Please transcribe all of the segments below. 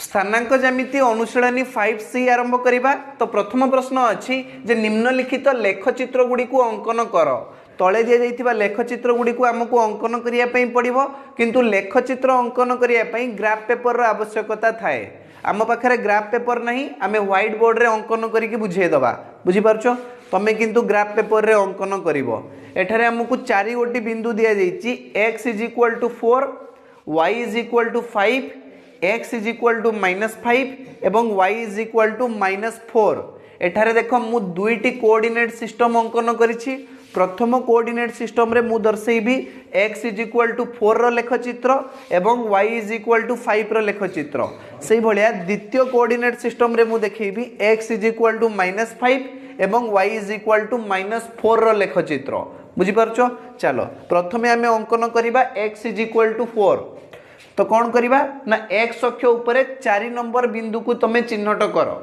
स्थानांक ज्यामिति अनुशीलनी 5C आरंभ करवा। तो प्रथम प्रश्न अच्छी जे निम्नलिखित लेखचित्र गुड़ी को अंकन कर। तले दि जाइथिबा लेखचित्र गुड़ी को आमको अंकन करने पड़ो, किंतु लेखचित्र अंकन करने ग्राफ पेपर आवश्यकता थाए। आम पाखे ग्राफ पेपर नहीं, आम व्हाइट बोर्ड रे अंकन करके बुझेदबा। बुझीपार तमें किंतु ग्राफ पेपर रे अंकन करिवो। एठारे आमको 4 गोटी बिंदु दिया जाइछि। x is equal to 4, y is equal to 5, x is equal to -5 एवं y इज इक्वल टू -4। एठारे देखो मु दुईटी कोऑर्डिनेट सिस्टम अंकन करिछि। प्रथम कोऑर्डिनेट सिस्टम रे मु दर्शेबी x इज इक्वल टू 4 रो लेखचित्र एवं y इज इक्वल टू 5 रो लेखचित्र। सेही भलिया द्वितीय कोऑर्डिनेट सिस्टम रे मु देखैबी x इज इक्वल टू -5 एवं y इज इक्वल टू -4 रो लेखचित्र। बुझी पारछो? चलो प्रथमे आमे अंकन करिबा x इज इक्वल टू 4। तो कौन करिबा ना x अक्ष उपरे 4 नंबर बिंदु को तमे चिन्हट कर।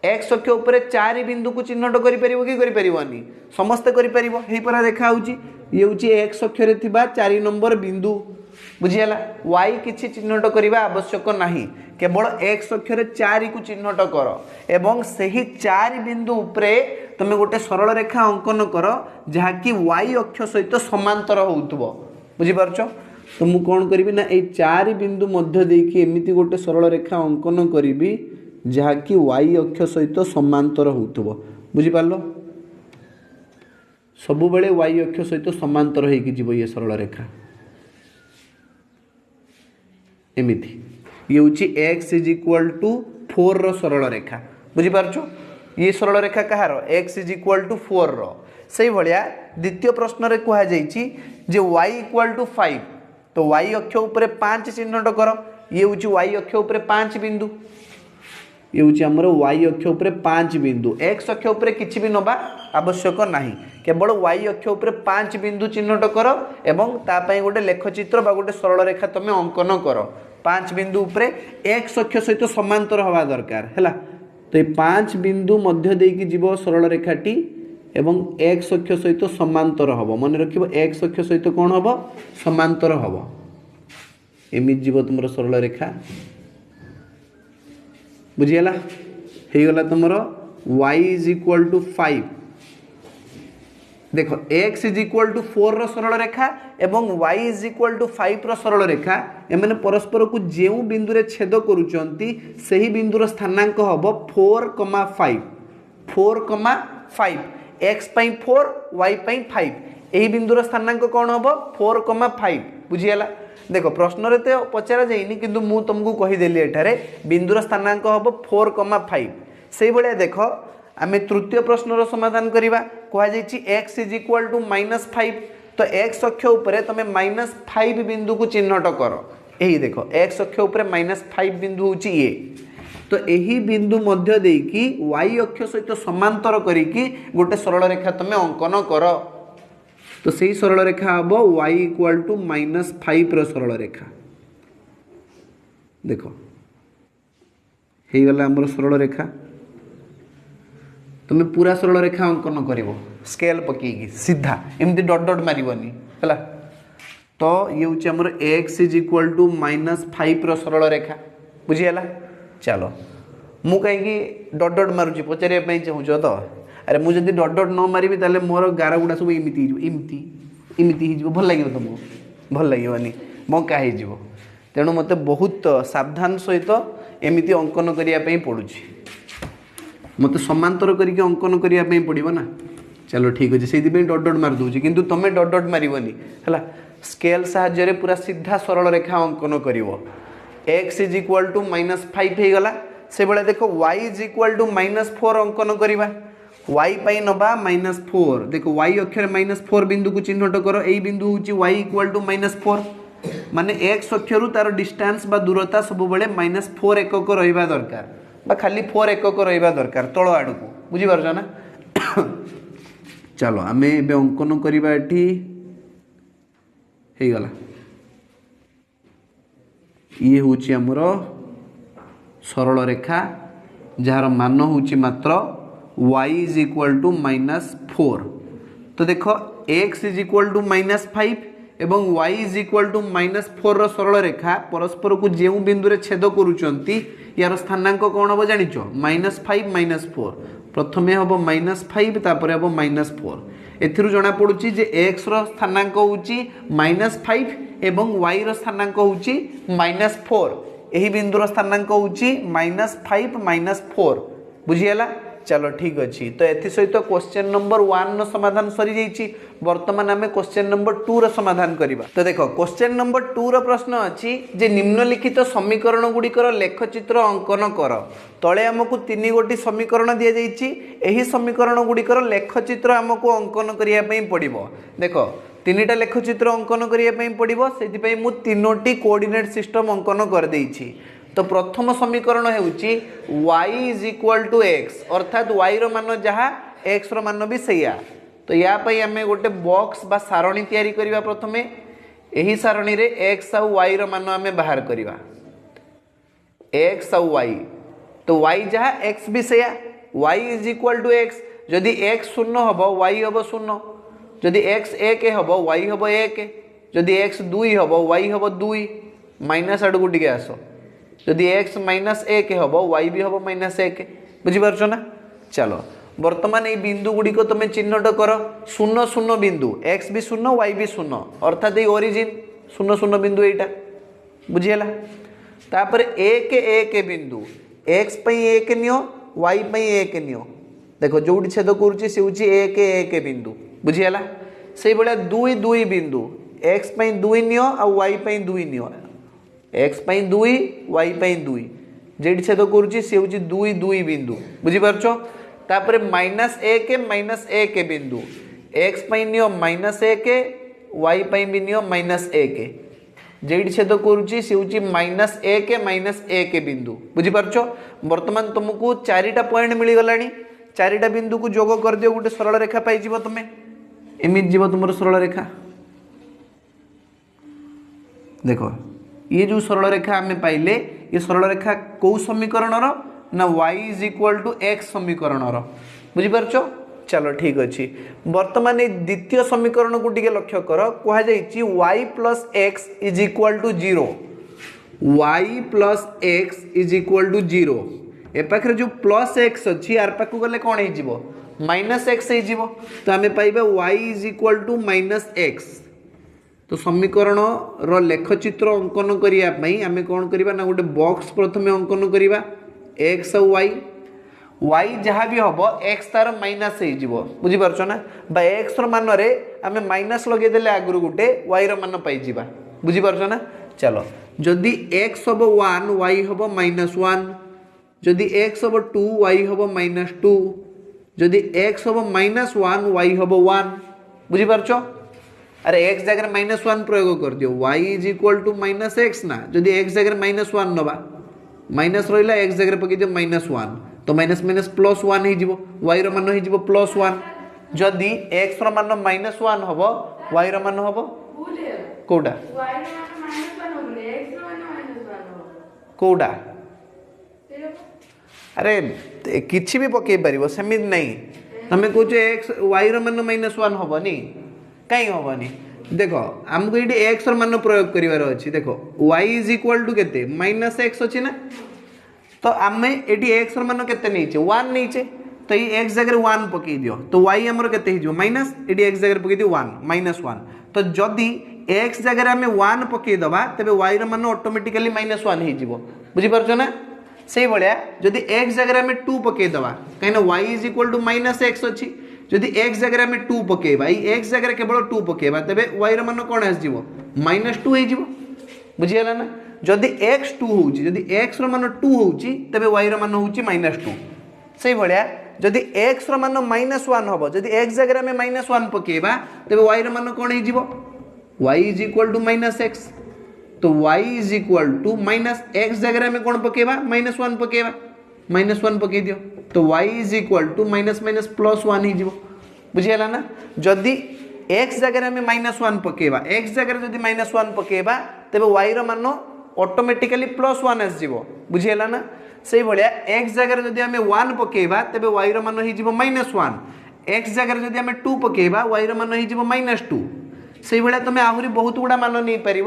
x अक्ष उपरे 4 बिंदु को चिन्हट करि परिबो कि करि परिबोनी? समस्त करि परिबो। हेई परा देखा होउची ये होउची x अक्ष रे थिबा 4 नंबर बिंदु। बुझियाला? y किछि चिन्हट करिबा आवश्यक नाही, केवल x अक्ष रे 4 को चिन्हट कर एवं सही 4 बिंदु उपरे तमे गोटे सरल रेखा अंकन कर जहा कि y अक्ष सहित समांतर होउतबो। बुझि पारछो? तो मु कौन करी ना ये 4 बिंदु मध्य देखी एमती गोटे सरल रेखा अंकन करी जहाँकि y अक्ष सहित समांतर होउथबो। बुझी पारलो? सब बेले y अक्ष सहित समांतर होइकी जीवो ये सरल रेखा एमिति। ये होची x इज इक्वल टू 4 रो सरल रेखा। बुझी पारछो? ये सरल रेखा कहार x इज इक्वल टू 4 रो। सही भलिया द्वितीय प्रश्न रे कहा जाइछि जे y इक्वल टू 5। तो y अक्ष उपरे 5 चिन्हट कर। ये होची y अक्ष उपरे 5 बिंदु। ये होची हमर y अक्ष उपरे 5 बिंदु। x अक्ष उपरे किछि भी नबा आवश्यक नाही, केवल y अक्ष उपरे 5 बिंदु चिन्हट कर एवं ता पई गोटे लेखचित्र बा गोटे सरल रेखा तमे अंकन कर। 5 बिंदु उपरे x अक्ष सहित समांतर हवा दरकार हैला। तो ये 5 बिंदु मध्य देकी जीवो सरल रेखाटी एवं x अक्ष सहित समांतर हबो। मन रखिबो x अक्ष सहित कोन हबो? समांतर हबो। एमित जीव तुमरो सरल रेखा। बुझियला? हे गला तुमरो y इज इक्वल टू 5। देखो x इज इक्वल टू 4 रो सरल रेखा एवं y इज इक्वल टू 5 रो सरल रेखा एमने परस्पर को जेउ बिंदु रे छेद करूचंती सही बिंदु रो स्थानांक हबो 4,5। 4,5 x पई 4 y पई 5। एही बिंदुर स्थानांक कौन हम 4,5। बुझीगला? देखो प्रश्न रे तो पचारा जाइनी किंतु मु तुमको कहीदेली एठारे बिंदुर स्थानांक हम 4,5। से भाया देख आम तृतीय प्रश्नर समाधान करवा। कहुई x इज इक्वल टू -5। तो x अक्ष उपरे तुम -5 बिंदु को चिन्हट कर। यही देख x अक्ष उपरे -5 बिंदु होची ये। तो यही बिंदु मध्य देकी y अक्ष सहित समांतर करिकी गोटे सरल रेखा तुम अंकन कर। तो सही सरल रेखा हम y इक्वल टू -5 रो सरल रेखा। देखो हे गला हमर सरल रेखा। तुम पूरा सरल रेखा अंकन करिवो स्केल पकेगी सीधा एमती डॉट डॉट मारिवनी हला। तो ये होची हमर x इज इक्वल टू -5 रो सरल रेखा। बुझीगला? चलो मु कहीं डॉट डॉट मारुची पचारे चाहूच तो अरे मुझे डॉट डॉट न मारि ताले मोर गार गुड़ा सब इमिति इमिति इमिति भल लगे तुमको भल लगेनि बंका हो। तेणु मत बहुत सावधान सहित एमती अंकन करने पड़ुछि। मत समांतर करके अंकन करने पड़ो ना। चलो ठीक अच्छे से डॉट डॉट मार दूसरी किंतु तुम डॉट डॉट मारिवनी है। स्केल साहाय्य पूरा सीधा सरल रेखा अंकन कर। x इज इक्वल टू -5 हो गला। से भाया देखो y इज इक्वल टू -4 अंकन करवा। y पाई नबा -4। देखो y अक्षर -4 बिंदु को चिन्हट कर। यही बिंदु हूँ y इक्वल टू -4 माने x अक्षर तार डिस्टेंस बा दूरता सब बेले -4 एकक रहा दरकार बा खाली 4 एकक रहा दरकार तल आड़ को। बुझीपार ना? चलो आम ए अंकन करवा। ये गला ये हूँ आमर सरल रेखा जार मान हूँ मात्र y इज इक्वल टू -4। तो देखो x इज इक्वल टू -5 एवं y इज इक्वल टू -4 सरल रेखा परस्पर को जो बिंदु रे छेद करूचंती यार स्थानांक कौन हम जान -5 -4 प्रथमे हम -5 तापर हम -4 एथिरु जना पड़ुची जे x रो स्थानांक होउची -5 एवं y रो स्थानांक होउची -4 एही बिंदुर स्थानांक होउची -5 -4 बुझियला। चलो ठीक अच्छी तो एथि सहित क्वेश्चन नंबर 1 रो समाधान सरी जाइछि। वर्तमान आमे क्वेश्चन नंबर 2 रो समाधान करिबा। तो देखो क्वेश्चन नंबर 2 रो प्रश्न अछि जे निम्नलिखित समीकरण गुड़िकर लेखचित्र अंकन कर। तले हमकु 3 गोटी समीकरण दिया जाइछि एही समीकरण गुड़िकर लेखचित्र हमकु अंकन करिया पई पड़िबो। देखो 3टा लेखचित्र अंकन करिया पई पड़िबो सेति पई मु 3टी कोऑर्डिनेट सिस्टम अंकन कर देइछि। तो प्रथम समीकरण हेउची y = x अर्थात y रो मान जहाँ x रो मान भी सैया। तो या पई हमें गोटे बॉक्स बा सारणी तैयारी करिबा। प्रथमे एही सारणी रे x और y रो मान हमें बाहर करिबा x और y। तो y जहाँ x भी सैया y = x जदि x 0 हबो y हबो 0 जदि x 1 हबो y हबो 1 जदि x 2 हबो y हबो 2 माइनस आड़ को टिके आसो जदि x -1 हबो y भी हबो -1 बुझी पारछो ना। चलो वर्तमान ये बिंदु गुड़ी को तुम चिन्हट कर 0 0 बिंदु x भी 0 y भी 0 अर्थात ये ओरिजिन 0 0 बिंदु एटा बुझीला। तापर 1 1 बिंदु x पई 1 नियो y पई 1 नियो देखो जोटी छेद करूची से होची 1 1 बिंदु बुझीला। से बळा 2 2 बिंदु x पई 2 नियो आ y पई 2 नियो x पई 2 y पई 2 जेडी छेद करूची से होची 2 2 बिंदु बुझी पारछो। तापर -1 -1 बिंदु x पई नियो -1 y पई भी नियो -1 जेडी छेद करूची से होची -1 -1 बिंदु बुझी पारछो। वर्तमान तुमको 4टा पॉइंट मिली गलानी 4टा बिंदु को जोग कर दियो गोटे सरल रेखा पाई जीवो तुमे एमित जीवो तुमरो सरल रेखा। देखो ये जो सरल रेखा आमे पाइले ये सरल रेखा कौ समीकरण रो ना y = x समीकरण रो बुझी पारछो। चलो ठीक अच्छी वर्तमान ये द्वितीय समीकरण को टिके लक्ष्य कर कहा जाइछि y + x = 0 y + x = 0 ए पाखरे जो +x अछि यार पाखु गले कोन हे जिवो -x हे जिवो। तो आमे पाइबा y = -x। तो समीकरण रो लेखचित्र अंकन करिया पई आमे कोन करिबा ना गोटे बॉक्स प्रथमे अंकन करिबा x और y जहाँ भी हबो x तार माइनस हे जिवो बुझी पारछो ना बा x रो मान रे आमे माइनस लगे देले आगुरु गोटे y रो मान पाई जिबा बुझी पारछो ना। चलो जदि x हबो 1 y हबो -1 जदि x हबो 2 y हबो -2 जदि x हबो -1 y हबो 1 बुझी पारछो। अरे x जगह -1 प्रयोग कर दियो y = -x ना जदि x जगह -1 नबा माइनस रहिला x जगह पकि दियो -1 तो माइनस माइनस +1 हे जिवो y रो मान हे जिवो +1 जदि x रो मान -1 हबो y रो मान हबो कोडा y रो मान -1 हबो x रो मान -1 हबो कोडा। अरे किछि भी पके परिबो समित नहीं तमे कहू x y रो मान -1 हबो नी कहीं हबनी। देखो हमको ये x मान प्रयोग करिवार अछि देखो y = केते -x अछि ना तो आमे एटी x मान केते नैचे 1 नैचे तो ये x जगह 1 पकई दियो तो y हमर केते हिजो माइनस एटी x जगह पकई दियो 1 -1 तो जदी x जगह हमें 1 पकई दबा तबे y रो मान ऑटोमेटिकली -1 हे जिवो बुझी पारछो ना। सेही बळिया जदी x जगह हमें 2 पकई दबा कहिना y = -x अछि जदि x जगह हमें 2 पकेबा ई x जगह केवल 2 पकेबा तबे y रो मान कोन आस जिवो -2 हे जिवो बुझियला ना। जदि x 2 होउची जदि x रो मान 2 होउची तबे y रो मान होउची -2 सेही भलिया जदि x रो मान -1 हबो जदि x जगह हमें -1 पकेबा तबे y रो मान कोन हे जिवो y = -x तो y = -x जगह हमें कोन पकेबा -1 पकेबा -1 पके दियो तो y = +1 ही जीवो बुझियला ना। जदि x जगह हमें -1 पकेबा x जगह जदि -1 पकेबा तबे y रो मान ऑटोमेटिकली +1 आस जीवो बुझियला ना। सेही भलिया x जगह जदि हमें 1 पकेबा तबे y रो मान ही जीवो -1 x जगह जदि हमें 2 पकेबा y रो मान ही जीवो -2 से भाया तुम आहरी बहुत गुड़ा मान नहीं पार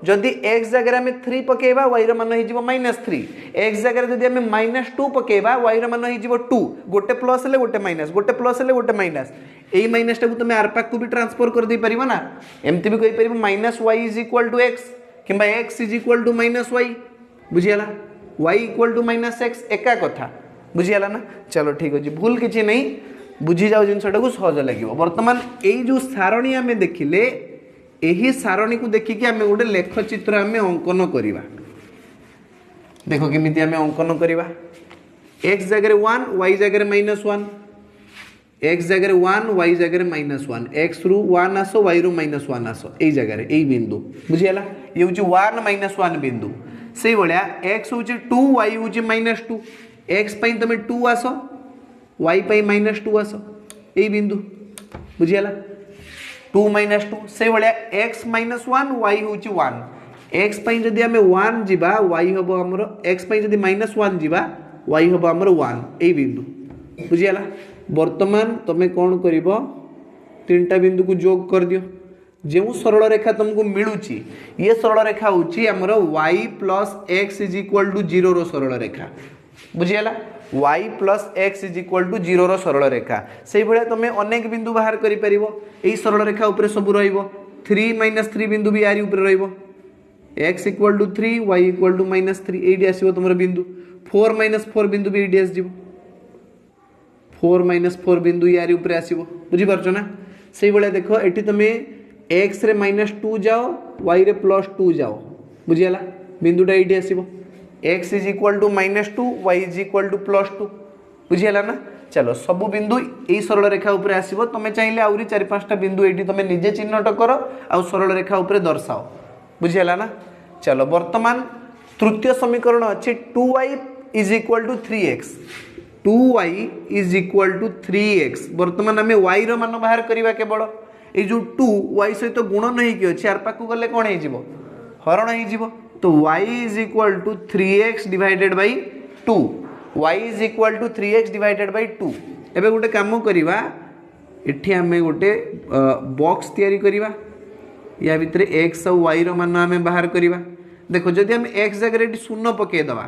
जदि एक्स जगह आम 3 पकेबा वाई मान हो -3 एक्स जगह जब आम -2 पकेबा वाई मान हो 2 गोटे प्लस हेले गोटे माइनस गोटे प्लस हेले गोटे माइनस यही माइनस टाक तुम आर पाक को भी ट्रांसफर कर दे पार ना एमती भी कहीपर -y is equal to x कि x is equal to -y बुझीगला y इक्वाल टू -x एका कथा बुझीगला ना। चलो ठीक अच्छे भूल किसी नहीं बुझी जाओ जिनटा को सहज लगे। बर्तमान यही जो सारणी आम देखिले यही सारणी को देखिकी आम गोटे लेखचित्र आम अंकन करवा देख केमी आम अंकन करवा एक्स जगह 1 वाई जगह -1 एक्स जगह 1 वाई जगह -1 एक्स रु 1 आस वाई रु -1 आस यही जगह यही बिंदु बुझीगला ये हूँ 1 -1 बिंदु से भाया एक्स हूँ 2 वाई हूँ -2 एक्स तुम 2 आस वाई -2 आस यही बिंदु बुझीगला 2 -2 से भाया एक्स -1 वाई हूँ 1 एक्स जदि आम 1 जीवा वाई हम आमर एक्स जदि -1 जीवा वाई हम आमर 1 यही बिंदु बुझीगला। वर्तमान तुम कौन कर 3टा बिंदु को जोग कर दियो जो सरल रेखा तुमको मिलूँ ये सरल रेखा हूँ आमर y plus x is equal to 0 रो सरल रेखा बुझीगला y plus x is equal to 0 रो सरल रेखा से भाया तुम अनेक बिंदु बाहर कर सरल रेखा उपर सब रो3 बिंदु भी यारी उपर x equal to 3 y equal to -3 ये आसो तुम बिंदु 4 -4 बिंदु भी ये आसो 4 -4 बिंदु यारी उपर आसो बुझीपार ना से भाया देख ये तुम एक्स रे -2 जाओ वाई रे +2 जाओ बुझीगला बिंदुटा ये आसो x is equal to -2 y is equal to +2 बुझीगला ना। चलो सब बिंदु यही सरल रेखा उपर आसो तुम चाहिए आहरी 4-5टा बिंदु ये तुम निजे चिन्हट कर आ सरल रेखा उपर दर्शाओ बुझीगला ना। चलो वर्तमान तृतीय समीकरण अच्छे 2y is equal to 3x 2y is equal to 3x वर्तमान आम y रो मान बाहर करवा केवल ये जो 2y सहित गुणन होगी अच्छे आर पाक गले कौन हो हरण हो तो y is equal to 3x divided by 2 y is equal to 3x divided by 2 एबे गोटे काम करवा एठी आम गोटे बॉक्स तैयारी करवा या भितर x और y रो मान आम बाहर करवा देखो जदि आम x जगह शून्य पकईदवा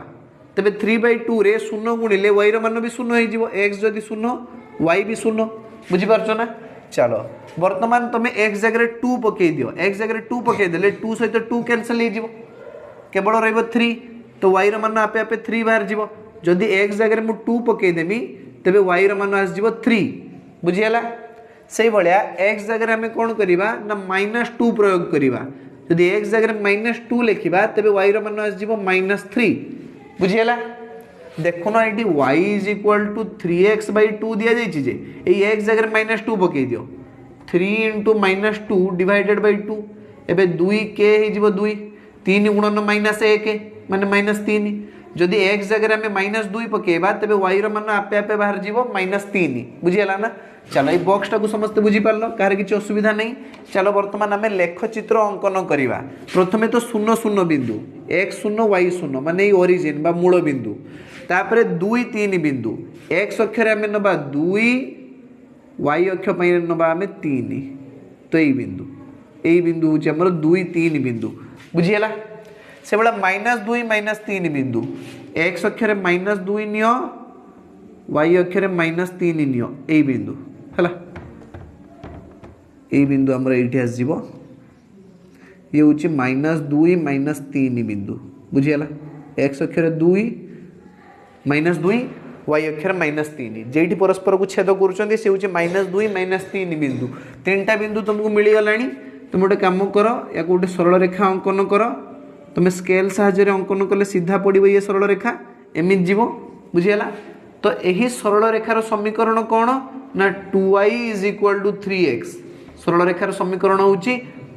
तेरे 3/2 रे शून्य गुणिले y रो मान भी शून्य हो x जदि शून्य y भी शून्य बुझीपार ना। चलो वर्तमान तुम x जगह 2 पकई दियो x जगह 2 पकईदे 2 सहित 2 कैनसल हो केवल रही 3 तो y रो मान आपे आपे 3 बाहर जीव जदि x जगह मु 2 पकईदेमी तेरे y रो मान आसजिव 3 बुझीगला से भाया x जगह आम कौन करवा ना -2 प्रयोग करवा जदि x जगह -2 लिखा तेरे y रो मान आसजिव -3 बुझीगला देखो ना ये y is equal to 3x/2 दि जाइए ये x जगह -2 पकई दियो 3 × -2 डिवाइडेड बाई 2 एबे 2 के हो 2 3 गुणन -1 माने -3 जदि x जगह आम -2 पकेबा तेरे y रो मान आपे आपे बाहर जीव -3 बुझीगला ना। चलो ये बॉक्स टाक समस्त बुझीपार कहार किसी असुविधा नहीं। चलो वर्तमान आम लेखचित्र अंकन करवा प्रथमे तो 0 0 बिंदु x 0 y 0 माने ओरिजिन बा मूल बिंदु तापरे 2 3 बिंदु x अक्षर आम नबा 2 y अक्ष नबा आम 3 तो यही बिंदु हूँ आमर 2 3 बिंदु बुझीगला से भाया -2 -3 बिंदु x अक्षर -2 नियो y अक्षर -3 नियो यही बिंदु है यही बिंदु आमर ये आसजिव ये हूँ -2 -3 बिंदु बुझीगला x अक्षर 2 -2 y अक्षर -3 जेठी परस्पर को छेद कर -2 -3 बिंदु 3टा बिंदु तुमको मिलगला तुम गोटे कम कर या गोटे सरल रेखा अंकन कर तुम स्केल साहाय्य अंकन कले सीधा पड़ो ये सरल रेखा एमती जीव बुझीगला। तो यही सरल रेखार समीकरण कौन ना 2y is equal to 3x सरल रेखार समीकरण हूँ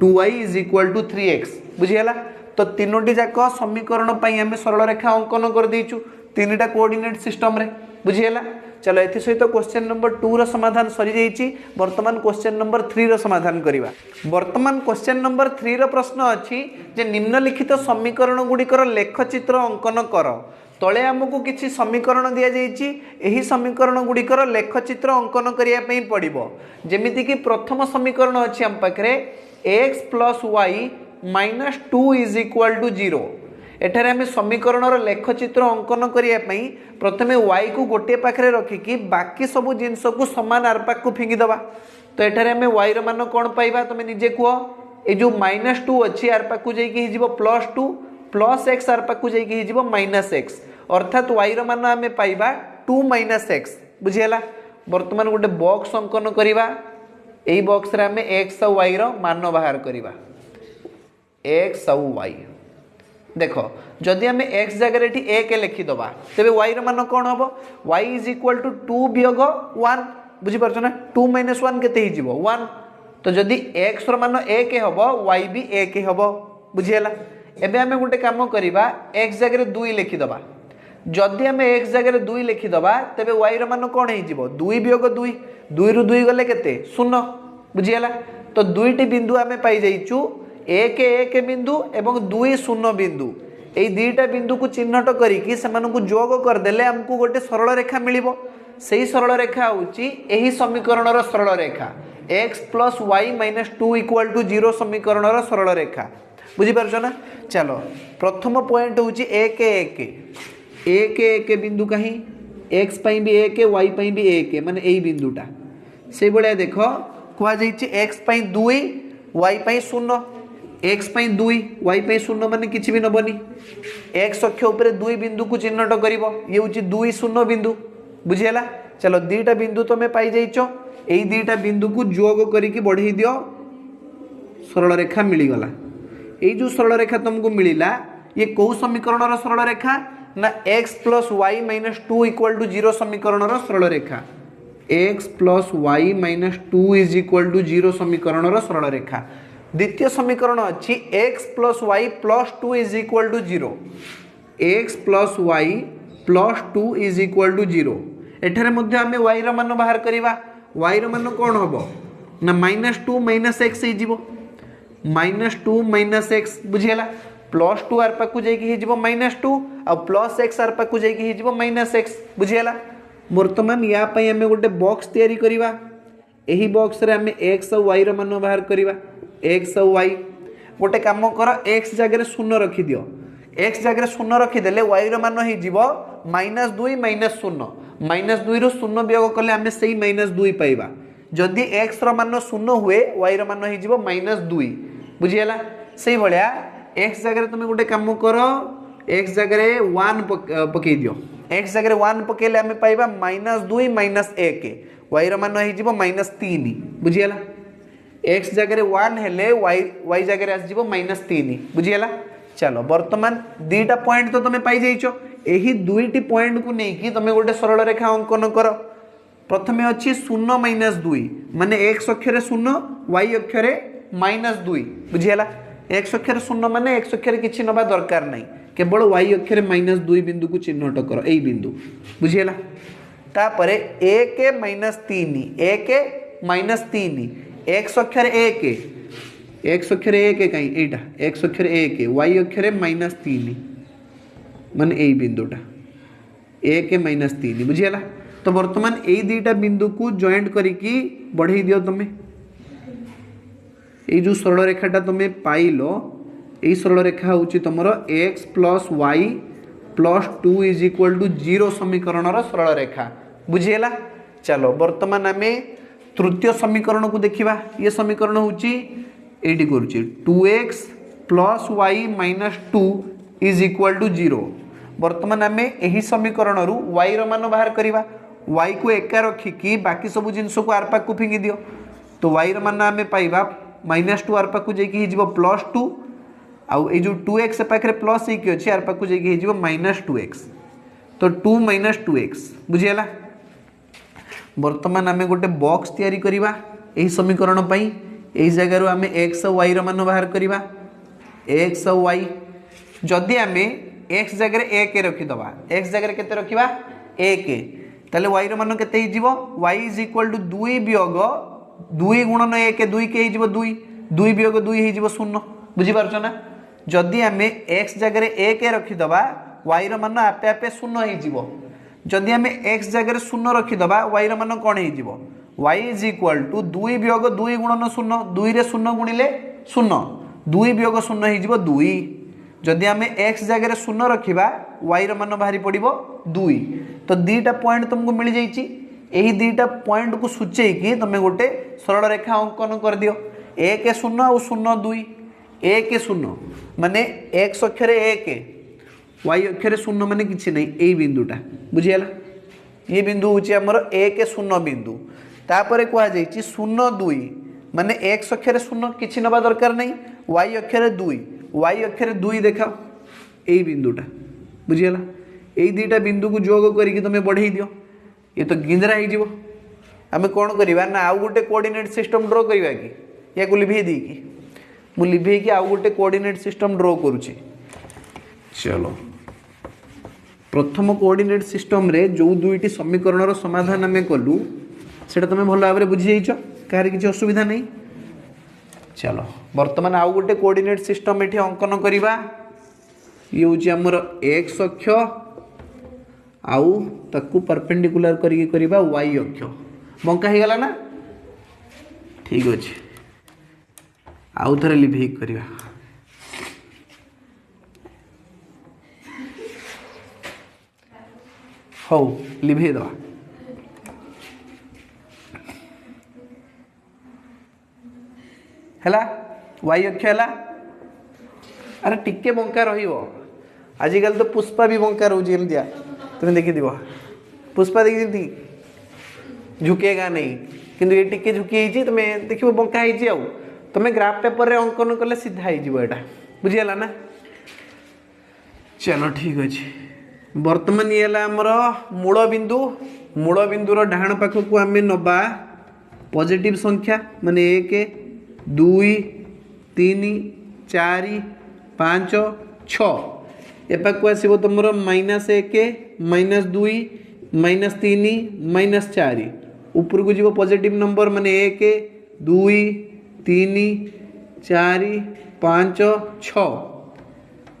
2y is equal to 3x बुझीगला। तो तीनोटी जाक समीकरण आम सरल रेखा अंकन कर देचु 3टा कोऑर्डिनेट सिस्टम रे बुझीगला। चलो ए सहित क्वेश्चन नंबर 2 रो समाधान सरी जाइए। वर्तमान क्वेश्चन नंबर 3 रो समाधान करवा। वर्तमान क्वेश्चन नंबर 3 रो प्रश्न अच्छी जे निम्नलिखित समीकरण गुड़िकर लेखचित्र अंकन कर तले आमको किसी समीकरण दि जाइए यही समीकरण गुड़िकर लेखचित्र अंकन करने पड़ो जमीक प्रथम समीकरण अच्छी आम पाखे x plus y minus 2 is equal to 0 एठारे आम समीकरण लेखचित्र अंकन करने प्रथम y को गोटे पाखे रखिकी बाकी सब जिनस को सामान आर पाक को फिंगिदवा तो एठारे आम y मान कौन पाइबा तुम निजे कह ये जो -2 अच्छी आर पाक को +2 प्लस एक्स आर पाक को -x अर्थात y मान आम पाइबा 2 - x बुझीगला। बर्तमान गोटे बॉक्स अंकन करवा यही बॉक्स रे आम x और y मान बाहर करवा x और y देख जदि आम x जगह ये 1 लिखिदबा तेरे y मान कौन हम y इज इक्वाल टू 2 वियोग 1 बुझीपार ना 2 - 1 केते 1 तो जदि x मान 1 हम y भी 1 हम बुझीगला। एबे आम गोटे काम करवा x जगह 2 लिखिदबा जदि आम x जगह 2 लिखिदबा तेरे y मान कौन हो 2 वियोग 2 2 रु 2 गले केते 0 बुझीगला। तो दुईटी बिंदु आम पाई जाइचु 1 1 बिंदु एवं 2 0 बिंदु यही दुईटा बिंदु को चिन्हट करिकी सेमानकु जोग करदेले आमको गोटे सरल रेखा मिलिबो से सरल रेखा होची एही समीकरणर सरल रेखा x plus y minus 2 equal to 0 समीकरणर सरल रेखा बुझीपार ना। चलो प्रथम पॉइंट होची 1 1 1 1 बिंदु कहीं x पई भी 1 y पई भी 1 माने एही बिंदुटा से बळिया देखो कुआ जाइछि x पई 2 y पई 0 x पई 2 y पई 0 माने किछि भी नबनी x अक्ष ऊपर 2 बिंदु को चिन्हट करिवो ये होछि 2 0 बिंदु बुझियला। चलो दीटा बिंदु तमे पाई जाइछो एई दीटा बिंदु को जोग करिकि बढ़ई दियो सरल रेखा मिली गला। एई जो सरल रेखा तुमको मिलिला ये कौ समीकरणर सरल रेखा ना x plus y minus 2 equal to 0 समीकरणर सरल रेखा x plus y minus 2 is equal to 0 समीकरणर सरल रेखा। द्वितीय समीकरण अच्छी x plus y plus 2 is equal to 0 x plus y plus 2 is equal to 0 एठारे मध्य आमे y र मान बाहर करवा y र मान कौन हम ना -2 - x -2 - x बुझीगला प्लस 2 आर पाक को जाइकी -2 आ प्लस x आर पाक को जाइकी -x बुझीगला। वर्तमान या पई आमे गोटे बॉक्स तैयारी करवा एही बॉक्स रे आमे x और y र मान बाहर करवा x और y गोटे काम कर x जगह 0 रखी दियो x जगह 0 रखीदेले y र मान हो -2 -0 -2 रु 0 वियोग कले आमे सेही -2 पाइबा जदि x र मान 0 हुए y र मान हो -2 बुझीगला। सेही भलिया x जगह तुम गोटे काम कर x जगह 1 पकई दियो x जगह 1 पकेले आमे पाइबा -2 - 1 y र मान हो -3 बुझीगला। x जगह 1 हेले y जगह आसीजिवो -3 बुझीगला। चलो वर्तमान दीटा पॉइंट तो तुम पाई जाइछो एही दुईटी पॉइंट को नेकी तुम गोटे सरल रेखा अंकन कर प्रथमे अच्छी 0 - 2 माने x अक्षरे 0 y अक्षरे -2 बुझीगला। x अक्षरे 0 माने x अक्षरे किछि नबा दरकार नहीं केवल y अक्षरे -2 बिंदु को चिन्हट कर एई बिंदु बुझीगला। तापरे 1 - 3 1 - 3 x अक्षर 1 x अक्षर 1 कहीं एटा x अक्षर 1 y अक्षर -3 माने एई बिंदुटा 1 - 3 बुझीगला। तो वर्तमान एई दीटा बिंदु को जॉइंट करिकी बढ़ई दियो तमे एई जो सरल रेखाटा तमे पाइलो एई सरल रेखा होची तमरो x plus y plus 2 is equal to 0 समीकरणर सरल रेखा बुझीगला। चलो वर्तमान आमे तृतीय समीकरण को देखिबा ये समीकरण होची एटी करूची 2x plus y minus 2 is equal to 0 वर्तमान आमे एही समीकरण रु y र मान बाहर करवा y को एका रखिकी बाकी सब जिनस को आर पाक को फिंगी दियो तो y र मान आमे पाइबा -2 आर पाक को जाइकी हिजिबो +2 आउ ए जो 2x पाखरे प्लस एक अछि आर पाक को जाइकी हिजिबो -2x तो 2 - 2x बुझियला। वर्तमान आमे गोटे बॉक्स तैयारी करवा एही समीकरण पई एही जगह रु आमे x और y र मान बाहर करवा x और y जदि आमे x जगह 1 रखी दबा x जगह केते रखिबा 1 ताले y र मान केते हिजिबो y इज इक्वल टू 2 वियोग 2 गुणन 1 2 के हिजिबो 2 2 वियोग 2 हिजिबो 0 बुझी पारछो ना। जदि आमे x जगह 1 रखी दबा y र मान आपे आपे 0 हिजिबो जदि आमे x जगह 0 रखी दबा y र मान कोन हिजिबो y इज इक्वल टू 2 वियोग 2 गुणन 0 2 रे 0 गुणिले शून्य दुई वियोग शून्य हो दुई जदि आम एक्स जगह शून्य रखा वाई मान बाहरी पड़ो दुई तो दीटा पॉइंट तुमको मिल जाइए दीटा पॉइंट को सूचेकी तुम गोटे सरल रेखा अंकन कर दियो एक शून्य और शून्य दुई एक शून्य माने एक्स अक्षर एक वाई अक्षर शून्य माने किसी नहीं यही बिंदुटा बुझीगला ये बिंदु हूँ आमर एक शून्य बिंदु तापर कहुई शून्य दुई माने एक्स अक्षर शून्य किसी नवा दरकार नहीं वाई अक्षर दुई देखाओ यही बिंदुटा बुझीगला यही दुईटा बिंदु को जोग करके तुम बढ़े दियो ये तो गिंजरा हो आम कौन करवा ना आउ गोटे कोऑर्डिनेट सिस्टम ड्रॉ करवा कि या को लिभे देकी मु लिभे कि आउ गोटे कोऑर्डिनेट सिस्टम ड्रॉ करुच्ची चलो प्रथम कोऑर्डिनेट सिस्टम रे जो दुईटी समीकरण समाधान आम कलु से तुम भल भाव में बुझी जाइछ कहार किसी असुविधा नहीं चलो बर्तमान आउ गोटे कोऑर्डिनेट सिस्टम ये अंकन करवा ये हूँ आमर एक्स अक्ष आउ ताकू परपेंडिकुलर करवा वाई अक्ष बंका हो गला ना ठीक अच्छे आउ थे लिभे करवा हौ लिभे दवा है वाई अक्ष है अरे टिके बंका रजिकल तो पुष्पा भी बंका रोचे दिया तुम्हें देखी दिव पुष्पा देखी झुकेगा नहीं किंतु ये टिके झुकी तुम्हें देख बंका हो तुम्हें ग्राफ पेपर रे अंकन कले सीधा होटा बुझीगला ना चलो ठीक अच्छे बर्तमान ये आमर मूल बिंदुर डाण पाख को आम नवा पॉजिटिव संख्या माने एक दुई तीन चार पाँच छ एपाक आसो तुम माइनस एक माइनस दुई माइनस तीन माइनस चार ऊपर को जीव पॉजिटिव नंबर माने एक दुई तीन चार पाँच छ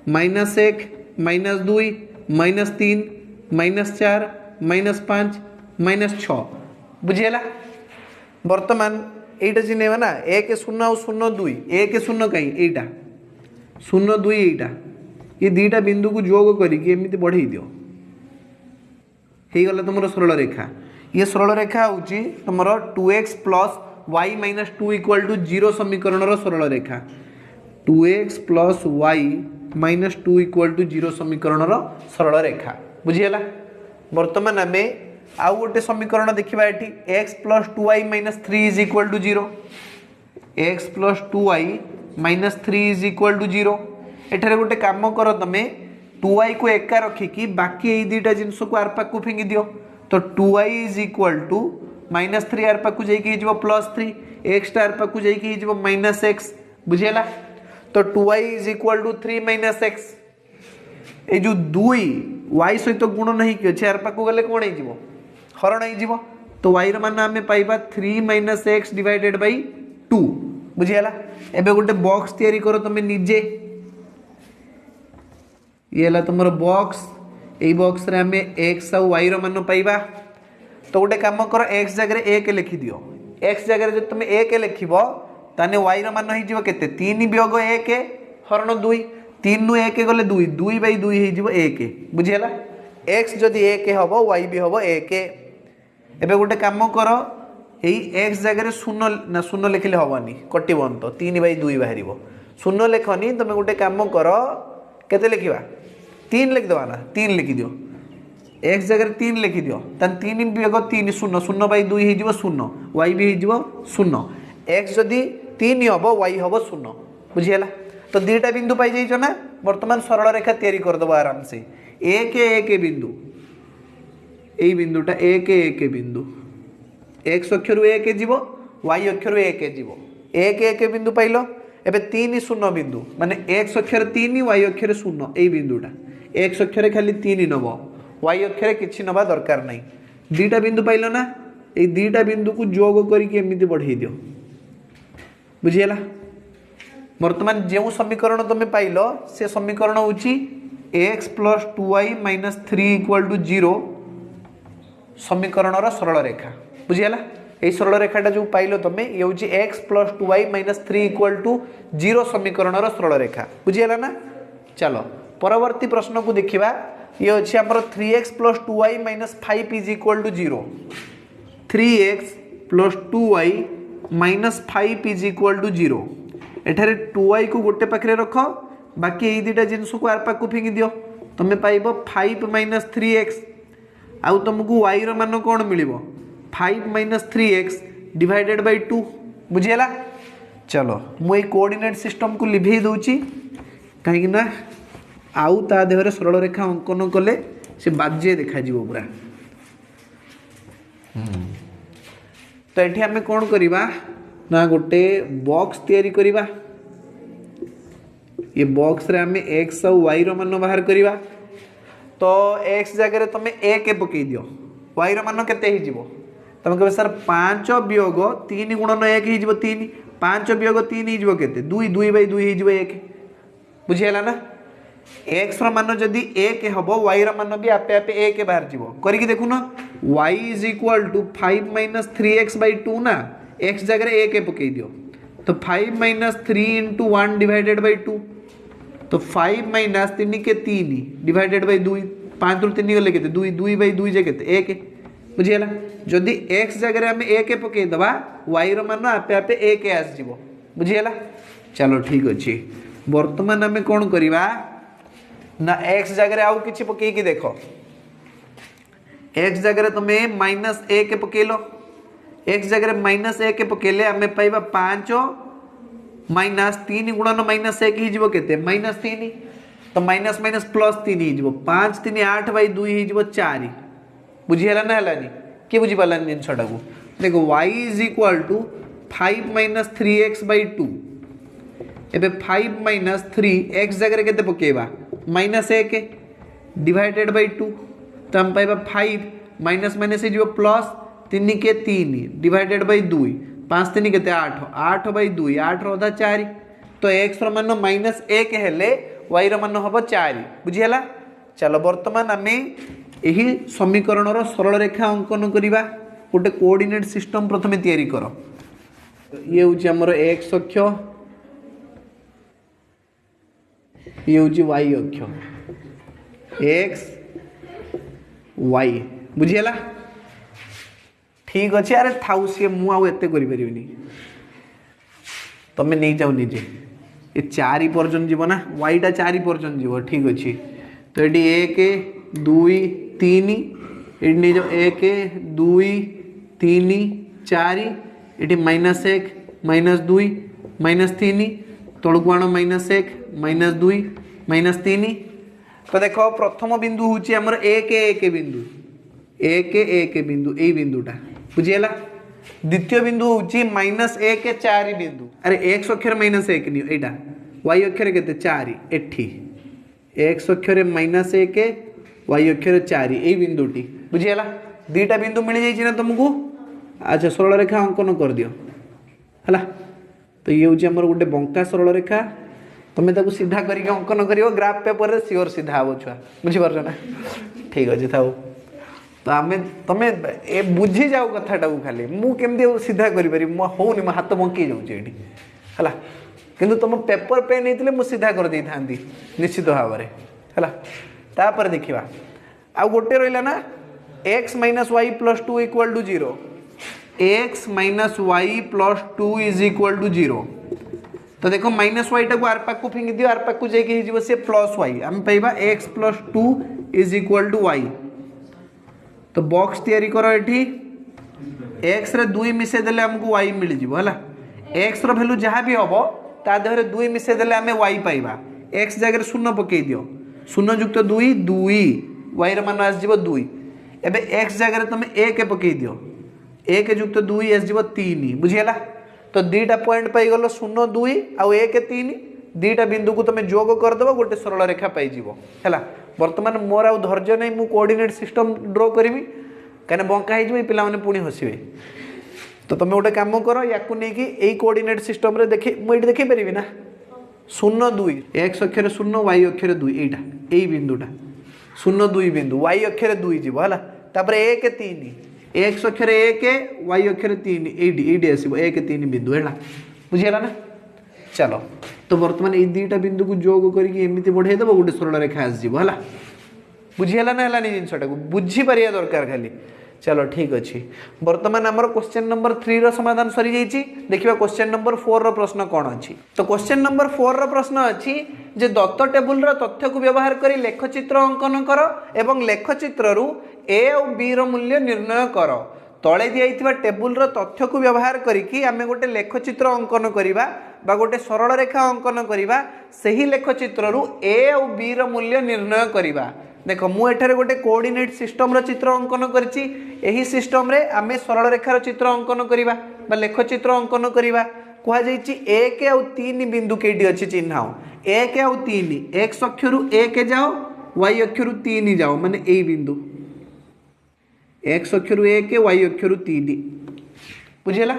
माइनस एक माइनस दुई माइनस तीन माइनस चार माइनस पाँच माइनस छ बुझीगला बर्तमान यहीटा चिन्हवा ना एक शून्य और शून्य दुई एक शून्य कहीं यहीटा शून्य दुई यहीटा ये दुईटा बिंदु को जोग करके एमती बढ़े दियो गला तुम सरल रेखा ये सरल रेखा हूँ तुम 2x plus y minus 2 equal to 0 समीकरण सरल रेखा 2x plus y minus 2 equal to 0 समीकरण सरल रेखा बुझीगला बर्तमान आम आउ गोटे समीकरण देखा ये x plus 2y minus 3 is equal to 0 x plus 2y minus 3 is equal to 0 एठारे गोटे काम कर तुम 2y को एका रखिकी बाकी यही दुईटा जिनस को आर पाक को फेंगी दियो तो 2y is equal to minus 3 आर पाक को जाइए प्लस 3 एक्स आर पाक को जाइए माइनस एक्स बुझीगला तो 2y is equal to 3 minus x ये जो दुई y सहित गुण नहीं कि अच्छे आर पाक गले कौन हो हरण हो तो y मान आम पाइबा 3 माइनस एक्स डिवाइडेड बाई 2 बुझीगला एबे गोटे बॉक्स तैयारी करो तुम निजे ये तुम बॉक्स यही बॉक्स रे आम एक्स आउ वाई मान पाइबा तो गोटे काम कर एक्स जगह एक लिखि दियो एक्स जगह जो तुम एक लिखब ताने वाई मान हो केते 3 वियोग 1 हरण 2 3 नु 1 गले 2 2 बाई 2 हो 1 बुझीगला एक्स जदि 1 हम वाई भी हम 1 एबे गोटे काम कर यही एक्स जगह शून्य ना शून्य लिखिले हेनी कटन तो 3 बाई 2 बाहर शून्य लेखनी तुम गोटे काम कर केते लिखा 3 लिखिदेवा ना 3 लिखिदियो एक्स जगह 3 लिखिदियो तान 3 वियोग 3 शून्य शून्य बाई 2 हो शून्य वाई भी हो शून्य एक्स जदि 3 हम वाई हम शून्य बुझीगला तो दुईटा बिंदु पाई जाइछ ना वर्तमान सरल रेखा तैयारी करदेव आराम से एक एक बिंदु यही बिंदुटा एक एक बिंदु एक्स अक्षर एक जीव वाई अक्षर एक जीव एक एक बिंदु पाइल एबे 3 शून्य बिंदु माने एक्स अक्षर 3 वाई अक्षर शून्य यही बिंदुटा एक्स अक्षर खाली 3 नब वाई अक्षर किसी नवा दरकार नहीं दुईटा बिंदु पाइल ना ये दुईटा बिंदु को जोग करके एमती बढ़े दियो बुझीगला वर्तमान जो समीकरण तुम पाइल से समीकरण हूँ x plus 2y minus 3 equal to 0 समीकरण सरल रेखा बुझीगला ये सरल रेखाटा जो पाइल तुम ये हूँ x plus 2y minus 3 equal to 0 समीकरण सरल रेखा बुझीगला ना। चलो परवर्ती प्रश्न को देखा ये अच्छे आमर 3x plus 2y minus 5 is equal to 0 3x plus 2y minus 5 is equal to 0 एठारे 2y को गोटे पाखे रख बाकी यही दुटा जिनस को आर पाक फिंगी दियो तुम्हें पाइब 5 माइनस 3x आउ तुमको y रो मान कौन मिल 5 माइनस 3x डिवाइडेड बाय 2 बुझीगला। चलो मुझे कोऑर्डिनेट सिस्टम को लिभे दूची कहीं ना आउ ता देहरे सरल रेखा अंकन कले से बाजे देखा पूरा। तो ये आम कौन करवा ना गोटे बॉक्स तैयारी करवा ये बॉक्स रे आम एक्स और वाई रो मान बाहर करवा। तो एक्स जगह तुम एक पकई दियो वाई रो मान केते ही जीवो तुम कह सर 5 वियोग 3 गुणन 1 हो 3 5 वियोग 3 हो केते 2 2 बाई 2 हो 1 बुझीगला ना। एक्स रो मान जदि 1 हम वाई रो मान भी आपे आपे 1 बाहर जीवो करके देखु ना y is equal to 5 minus 3x by 2 ना x जगह 1 पकई दियो तो 5 माइनस 3 इंटू 1 डिवाइडेड बाई 2 तो 5 माइनस 3 के 3 डिवाइडेड बाई 2 5 रु 3 गले केते 2 2 बाई 2 जे केते 1 बुझीगला। जदि x जगह आम 1 पकई दबा y रो मान आपे आपे 1 आस जीवो बुझीगला। चलो ठीक अच्छे वर्तमान आम कौन करवा ना x जगह आउ किछि पकईकी देखो x जगह तुम्हें माइनस 1 पकेलो x जगह माइनस 1 पकेले आम पाइबा 5 माइनस 3 गुणन माइनस 1 हो केते माइनस 3 तो माइनस माइनस प्लस 3 हो 5 3 8 बाई 2 हो 4 बुझीगला ना हलानी किए बुझी पारानी जिनसटा को देखो y is equal to 5 minus 3x by 2 एबे 5 माइनस 3 x जगह केते पकेबा माइनस 1 डिवाइडेड बाई 2 तो हम पाइबा 5 माइनस माइनस हो प्लस 3 के 3 डिवाइडेड बाई 2 5 3 के 8 8 बाई 2 8 अधा 4 तो x रो मान माइनस 1 हेले y रो मान हम 4 बुझीगला। चलो वर्तमान आम यही समीकरण सरल रेखा अंकन करवा गोटे कोऑर्डिनेट सिस्टम प्रथम तैयारी कर ये हूँ आमर x अक्ष ये हूँ y अक्ष x y बुझीगला ठीक अच्छे। अरे थाउ सी मुझे करें तुम्हें नहीं जाओ निजे ये 4 पर्यटन जीव ना वाईटा 4 पर्यटन जीव ठीक अच्छे। तो ये 1 2 3 ये नहीं जाओ 1 2 3 4 ये माइनस 1 माइनस 2 माइनस 3 तलू आण माइनस 1 माइनस 2 माइनस 3 तो देखो प्रथम बिंदु हूँ आमर 1 1 बिंदु 1 1 बिंदु यही बिंदुटा बुझीगला। द्वितीय बिंदु हूँ माइनस 1 4 बिंदु अरे x अक्षर माइनस 1 नहीं एटा y अक्षर के 4 एठी x अक्षर माइनस 1 y अक्षर 4 यही बिंदुटी बुझीगला। दुईटा बिंदु मिल जाइए ना तुमको अच्छा सरल रेखा अंकन कर दियो है। तो ये हूँ आमर गोटे बंका सरल रेखा तुम्हें ताको सीधा करके अंकन करियो ग्राफ पेपर रे सियोर सीधा हम छुआ बुझीपार ना ठीक अच्छे थाउ। तो आम तुम ए बुझी जाओ कथाटा को खाली मुझे सीधा करी होनी मो हाथ बंकी जाऊँगी है कि तुम पेपर पेन होते मुझे सीधा कर दे था निश्चित भाव में है। तापर देखा आउ गोटे रहा ना x minus y plus 2 equal to 0 x minus y plus 2 is equal to 0 तो देखो माइनस वाईटा को आर पाक को फिंगी दियो आर पाक को जाइए सी प्लस वाई आम पाइबा x plus 2 is equal to y. तो बॉक्स तैयारी करो ये एक्स रे 2 मिसे देले हमको y मिल जीवो हला x रो वैल्यू जहाँ भी हम ता देहरे 2 मिसे देले आमे y पाइबा x जगह 0 पकई दियो 0 युक्त 2 2 y रो मान आस जीवो 2 एबे x जगह तुम 1 पकई दियो 1 युक्त 2 आस जीवो 3 बुझीगला। तो दुईटा पॉइंट पाई गलो 0 2 आउ 1 3 दुईटा बिंदु को तुम जोग करदेव गोटे सरल रेखा पाई है। वर्तमान मोर आउ धैर्य नहीं मुझे कोऑर्डिनेट सिस्टम ड्रॉ करी कहीं बंका हो पे पुणी हसवे। तो तुम गोटे कम कर या नहीं कोऑर्डिनेट सिस्टम रे देखे मुझे देखी पारि ना 0 2 x अक्षर 0 y अक्षर 2 यहीटा यही बिंदुटा 0 2 बिंदु y अक्षर 2 जीव है 1 3 एक्स अक्षर 1 वाई अक्षर 3 ये आसो 1 3 बिंदु है बुझीगला ना। चलो तो बर्तमान ये दुईटा बिंदु को जोग करके बढ़ेदेव गोटे सरल रेखा आसो है बुझीगला ना है जिनटा को बुझीपर दरकार खाली। चलो ठीक अच्छे बर्तमान आमर क्वेश्चन नंबर 3 रो समाधान सरी जाइए। देखिए क्वेश्चन नंबर 4 रो प्रश्न कौन अच्छी। तो क्वेश्चन नंबर 4 रो प्रश्न अच्छी जे दत्त टेबुल रो तथ्य को व्यवहार करी लेखचित्र अंकन कर एवं लेखचित्र रु ए और बी रो मूल्य निर्णय कर। तले दिया टेबुल रो तथ्य को व्यवहार करी आम गोटे लेखचित्र अंकन करवा बा गोटे सरल रेखा अंकन करवा सही लेखचित्र रु ए और बी रो मूल्य निर्णय करवा। देख मुझे गोटे कोऑर्डिनेट सिस्टम चित्र अंकन करी सिस्टम रे आमे सरल रेखार चित्र अंकन करवा बा लेखचित्र अंकन करवा कहुई 1 और 3 बिंदु कईटी अच्छी चिन्ह 1 और 3 एक्स अक्षर 1 जाओ वाई अक्षर 3 जाओ माने यही बिंदु एक्स अक्षर 1 वाई अक्षर 3 बुझेगा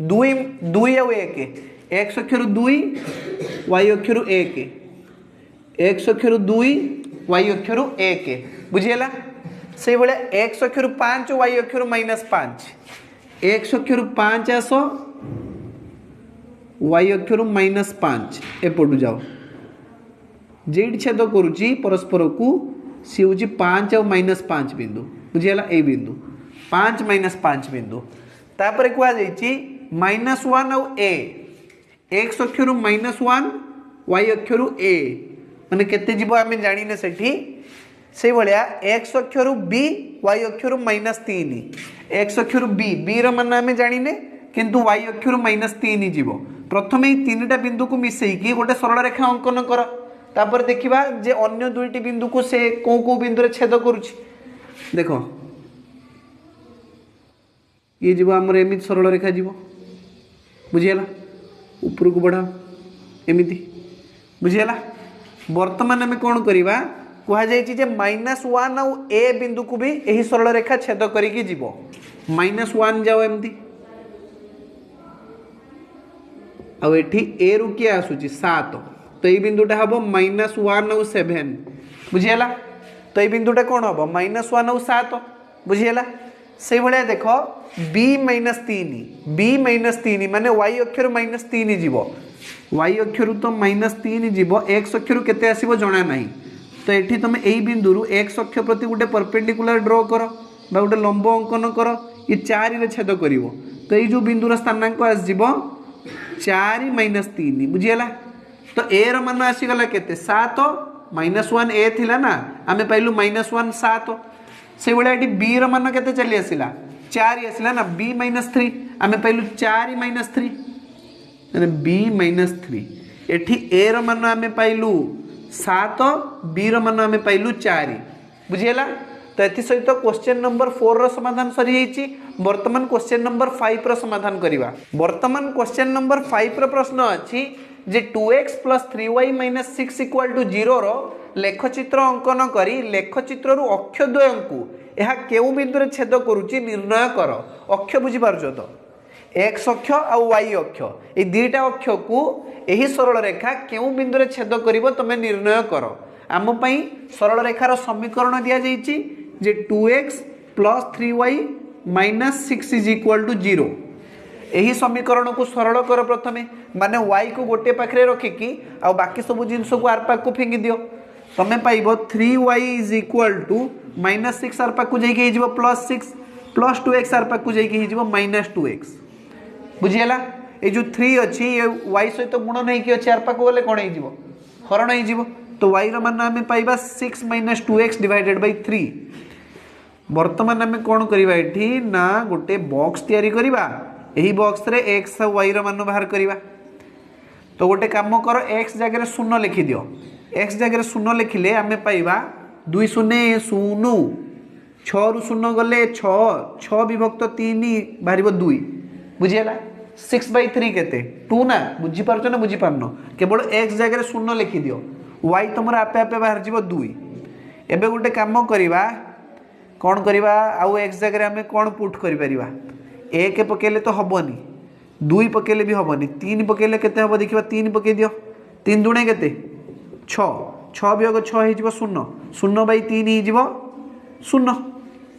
2 और 1 एक्स अक्षर 2 वाई अक्षर 1 एक्स अक्षर 2 वाई अक्षर 1 बुझीगला से भाया एक्स अक्षर 5 वाई अक्षर -5 एक्स अक्षर 5 आस वाई अक्षर -5 एपटू जाओ जे छेद करुच्ची परस्पर को सी हूँ 5 और -5 बिंदु बुझीगला ये बिंदु 5 -5 बिंदु तापर कहुई -1 और ए एक्स अक्षर -1 वाई अक्षर ए माने केते जीव आम जाने से भाया एक्स अक्षर बी वाई अक्षर -3 एक्स अक्षर बी मान आम जाने किंतु वाई अक्षर -3 जीव प्रथम ये 3टा बिंदु को मिसेकी गोटे सरल रेखा अंकन कर तापर देखा जे अन्य 2टी बिंदु को से कौ बिंदु छेद करुच्ची देख ये जीव आमर एमती सरल रेखा जीव बुझीगला ऊपर को बढ़ाओ एमती बुझीगला। वर्तमान आम कौन करवा कहुई -1 और ए बिंदु को भी यही सरल रेखा छेद करके जीव -1 जाओ एमती आठी ए रु किए आसूची 7 तो ये बिंदुटा हम -1 और 7 बुझीगला। तो ये बिंदुटा कौन हम -1 और 7 बुझीगला। से भाया देख b-3 माने वाई अक्षर -3 जीव वाई अक्षर तो -3 जीव एक्स अक्षर केते आसीबो जना नहीं तो ये तुम यही बिंदु एक्स अक्ष प्रति गोटे परपेंडिकुलर ड्र कर बा गोटे लंब अंकन कर ये 4 रे छेद कर तो ये जो बिंदुर स्थानांक आसब 4 -3 बुझीगला। तो ए मान आसीगला केते 7 -1 ए थिला ना आम पाइलु -1 7 से भाया ये बी मान केते चली आसिला 4 आसिला ना b -3 आम पाइलु 4 -3 b-3 एठी ए मान आम पाइलु 7 बी मान आम पाइलु 4 बुझीगला। तो ये सहित क्वेश्चन नंबर 4 रो समाधान सरी जाइए। वर्तमान क्वेश्चन नंबर 5 रो समाधान करवा। वर्तमान क्वेश्चन नंबर 5 रो प्रश्न अच्छी जे 2x + 3y - 6 = 0 रो लेखचित्र अंकन करी लेखचित्र रु अक्षद्वय को यह केउ बिंदु छेद करुच्ची निर्णय कर। अक्ष बुझीपार तो एक्स अक्ष और वाई अक्ष ये दुईटा अक्ष को यही सरल रेखा केउ बिंदु छेद कर तुम निर्णय कर। आम सरल रेखार समीकरण दि जाइए जे 2x + 3y - 6 = 0 यही समीकरण को सरल कर प्रथमे माने y को गोटे पाखे रखिकी आ बाकी सब जिनस को आर पाक को फिंगी दियो तुम पाइब 3y = -6 आर पाक को जाइए +6 + 2x आर पाक को जाइए -2x बुझीगला। ये जो 3 अच्छी ये y सहित गुण नहीं कि अच्छे आर पाक गले कौन हो हरण हो तो y मान आम पाइबा 6 - 2x / 3 वर्तमान आम कौन करवा ये ना गोटे बॉक्स तैयारी करवा यही बॉक्स रे x और y मान बाहर करवा। तो गोटे काम कर x जगह 0 लिखि दियो x जगह 0 लिखिले आम पाइबा 2 0 0 6 रु 0 गले 6 विभक्त 3 बाहर 2 बुझीगला 6/3 केते 2 ना बुझीपार ना बुझीपारन केवल x जगह 0 लिखि दियो y तुम आपे आपे बाहर जीव 2 एबे गोटे काम करवा कौन करवा आउ x जगह आम कौन पुट करिपरिबा 1 पकेले तो हबनी 2 पकेले भी हबनी 3 पकेले केते हबो देखिबा 3 पके दियो 3 दुणे केते 6 6 वियोग 6 हो 0 0/3 हो 0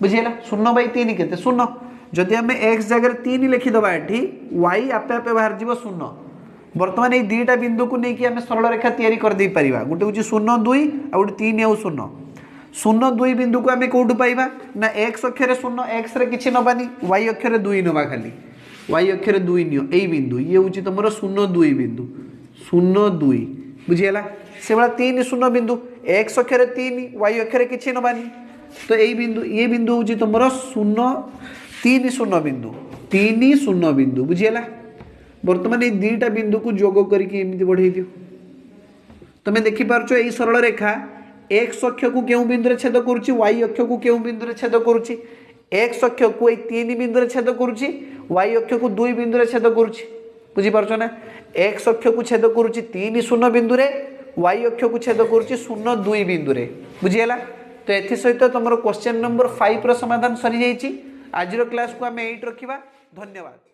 बुझीगला 0/3 केते 0 जदि आम x जगह 3 लिखिदबा एठी y आपे आपे बाहर जीव 0 बर्तमान ये दुईटा बिंदु को लेकिन आम सरल रेखा तैयारी कर दे परिबा गोटे हूँ 0 2 आ गोटे 3 आउ 0 0 2 बिंदु को आम कौटू पाइबा ना x अक्षर 0 x रे किछि नबानी y अक्षर 2 नबा खाली y अक्षर 2 नियो एई बिंदु ये हूँ तुम 0 2 बिंदु 0 2 बुझीगला से भाया 3 0 बिंदु x अक्षर 3 y अक्षर किछि नबानी तो यही बिंदु ये बिंदु हूँ तुम 0 3 0 बिंदु 3 0 बिंदु बुझीगला बर्तमान ये दुईटा बिंदु को जोग करके बढ़े दियो तुम देखिपार यही सरल रेखा एक्स अक्ष को क्यों बिंदु छेद करुच्ची वाई अक्ष को क्यों बिंदु छेद करुच्ची एक्स अक्ष को ये 3 बिंदु छेद करुच्ची वाई अक्ष को 2 बिंदु छेद करुच्ची बुझीपार ना एक्स अक्ष को छेद करुच्ची 3 0 बिंदु वाई अक्ष को छेद करुच्ची 0 2 बिंदु बुझीगला तो एथि सहित तुम क्वेश्चन नंबर 5 समाधान सरी जाइए आज क्लास को आम एट रखा धन्यवाद।